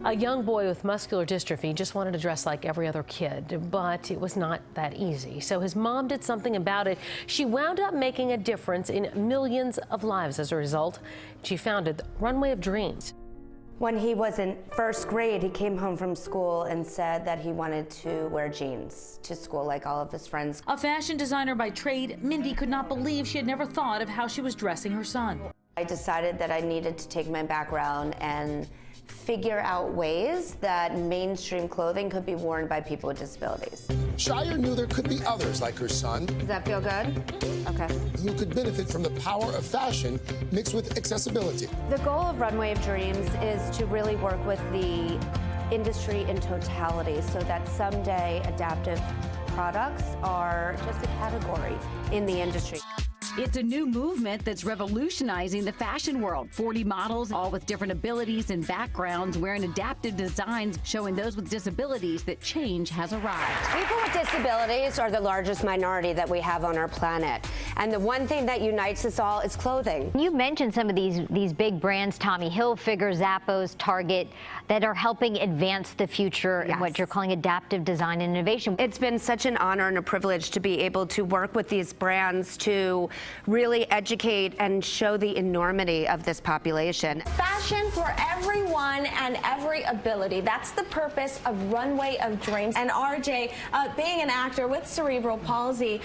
A young boy with muscular dystrophy just wanted to dress like every other kid, but it was not that easy. So his mom did something about it. She wound up making a difference in millions of lives as a result. She founded the Runway of Dreams. When he was in first grade, he came home from school and said that he wanted to wear jeans to school like all of his friends. A fashion designer by trade, Mindy could not believe she had never thought of how she was dressing her son. I decided that I needed to take my background and figure out ways that mainstream clothing could be worn by people with disabilities. Shire knew there could be others like her son. Does that feel good? Okay. Who could benefit from the power of fashion mixed with accessibility. The goal of Runway of Dreams is to really work with the industry in totality so that someday adaptive products are just a category in the industry. It's a new movement that's revolutionizing the fashion world. 40 models, all with different abilities and backgrounds, wearing adaptive designs, showing those with disabilities that change has arrived. People with disabilities are the largest minority that we have on our planet. And the one thing that unites us all is clothing. You mentioned some of these big brands, Tommy Hilfiger, Zappos, Target, that are helping advance the future in what you're calling adaptive design and innovation. It's been such an honor and a privilege to be able to work with these brands to really educate and show the enormity of this population. Fashion for everyone and every ability. That's the purpose of Runway of Dreams. And RJ, being an actor with cerebral palsy,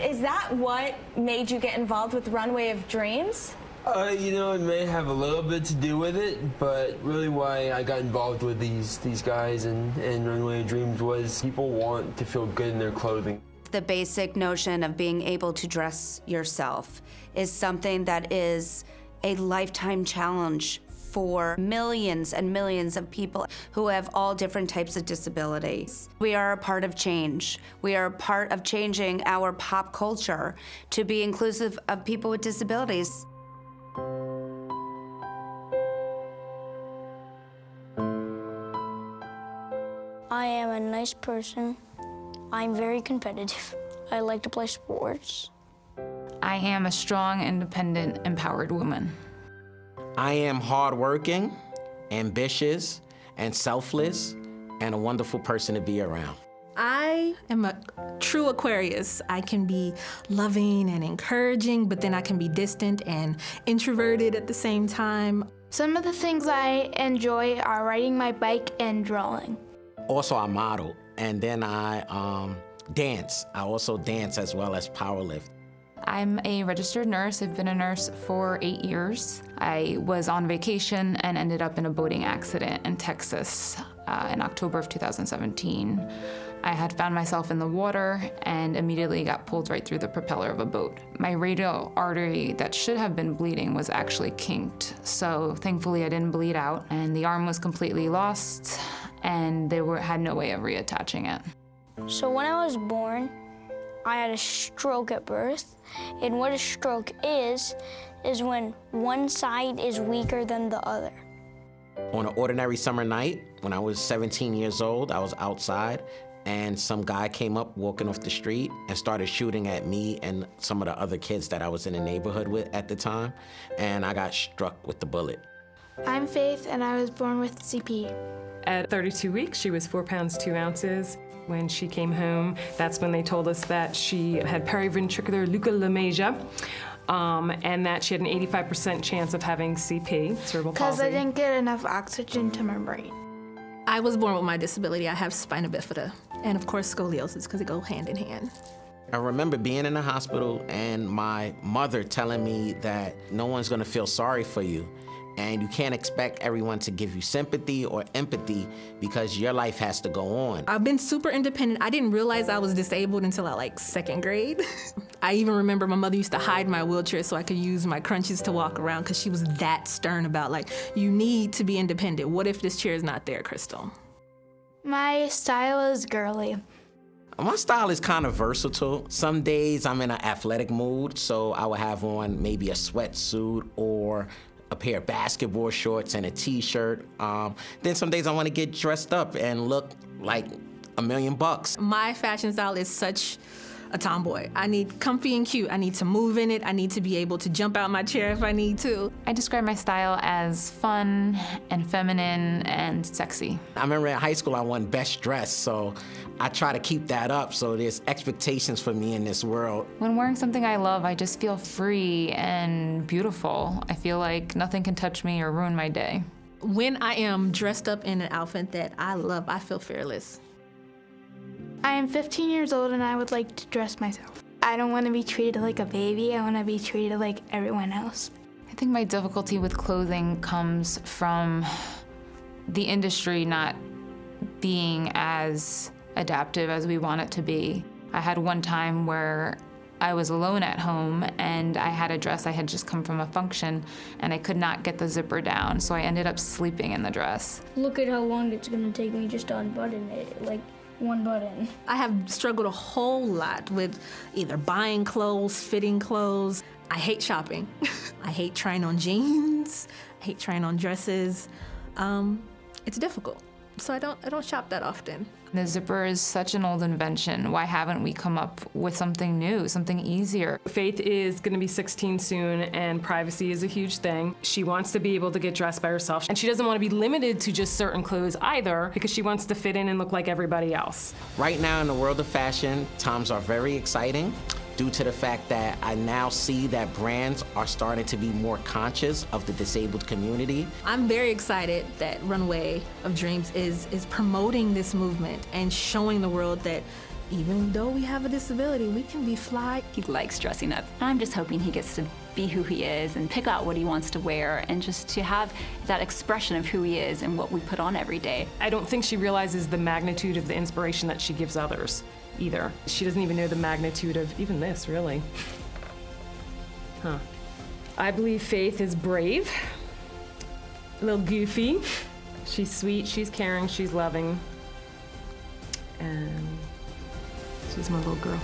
is that what made you get involved with Runway of Dreams? You know, it may have a little bit to do with it, but really why I got involved with these guys and Runway of Dreams was people want to feel good in their clothing. The basic notion of being able to dress yourself is something that is a lifetime challenge for millions and millions of people who have all different types of disabilities. We are a part of change. We are a part of changing our pop culture to be inclusive of people with disabilities. I am a nice person. I'm very competitive. I like to play sports. I am a strong, independent, empowered woman. I am hardworking, ambitious, and selfless, and a wonderful person to be around. I am a true Aquarius. I can be loving and encouraging, but then I can be distant and introverted at the same time. Some of the things I enjoy are riding my bike and drawing. Also, I model, and then I dance. I also dance as well as powerlift. I'm a registered nurse. I've been a nurse for 8 years. I was on vacation and ended up in a boating accident in Texas in October of 2017. I had found myself in the water and immediately got pulled right through the propeller of a boat. My radial artery that should have been bleeding was actually kinked, so thankfully I didn't bleed out, and the arm was completely lost, and they had no way of reattaching it. So when I was born, I had a stroke at birth, and what a stroke is when one side is weaker than the other. On an ordinary summer night, when I was 17 years old, I was outside, and some guy came up walking off the street and started shooting at me and some of the other kids that I was in the neighborhood with at the time, and I got struck with the bullet. I'm Faith, and I was born with CP. At 32 weeks, she was 4 pounds 2 ounces. When she came home, that's when they told us that she had periventricular leukomalacia, and that she had an 85% chance of having CP, cerebral palsy. Because I didn't get enough oxygen to my brain. I was born with my disability. I have spina bifida, and of course scoliosis, because they go hand in hand. I remember being in the hospital and my mother telling me that no one's gonna feel sorry for you, and you can't expect everyone to give you sympathy or empathy because your life has to go on. I've been super independent. I didn't realize I was disabled until like second grade. I even remember my mother used to hide my wheelchair so I could use my crunches to walk around, because she was that stern about, like, you need to be independent. What if this chair is not there, Crystal? My style is girly. My style is kind of versatile. Some days I'm in an athletic mood, so I will have on maybe a sweatsuit or a pair of basketball shorts and a t-shirt. Then some days I want to get dressed up and look like $1 million. My fashion style is such a tomboy. I need comfy and cute. I need to move in it. I need to be able to jump out my chair if I need to. I describe my style as fun and feminine and sexy. I remember in high school I won best dress, so I try to keep that up, so there's expectations for me in this world. When wearing something I love, I just feel free and beautiful. I feel like nothing can touch me or ruin my day. When I am dressed up in an outfit that I love, I feel fearless. I am 15 years old and I would like to dress myself. I don't want to be treated like a baby. I want to be treated like everyone else. I think my difficulty with clothing comes from the industry not being as adaptive as we want it to be. I had one time where I was alone at home and I had a dress. I had just come from a function and I could not get the zipper down, so I ended up sleeping in the dress. Look at how long it's going to take me just to unbutton it, like one button. I have struggled a whole lot with either buying clothes, fitting clothes. I hate shopping. I hate trying on jeans. I hate trying on dresses. It's difficult. So I don't shop that often. The zipper is such an old invention. Why haven't we come up with something new, something easier? Faith is going to be 16 soon, and privacy is a huge thing. She wants to be able to get dressed by herself, and she doesn't want to be limited to just certain clothes either, because she wants to fit in and look like everybody else. Right now in the world of fashion, times are very exciting due to the fact that I now see that brands are starting to be more conscious of the disabled community. I'm very excited that Runway of Dreams is promoting this movement and showing the world that even though we have a disability, we can be fly. He likes dressing up. I'm just hoping he gets to be who he is and pick out what he wants to wear and just to have that expression of who he is and what we put on every day. I don't think she realizes the magnitude of the inspiration that she gives others either. She doesn't even know the magnitude of even this, really. I believe Faith is brave, a little goofy. She's sweet, she's caring, she's loving, and she's my little girl.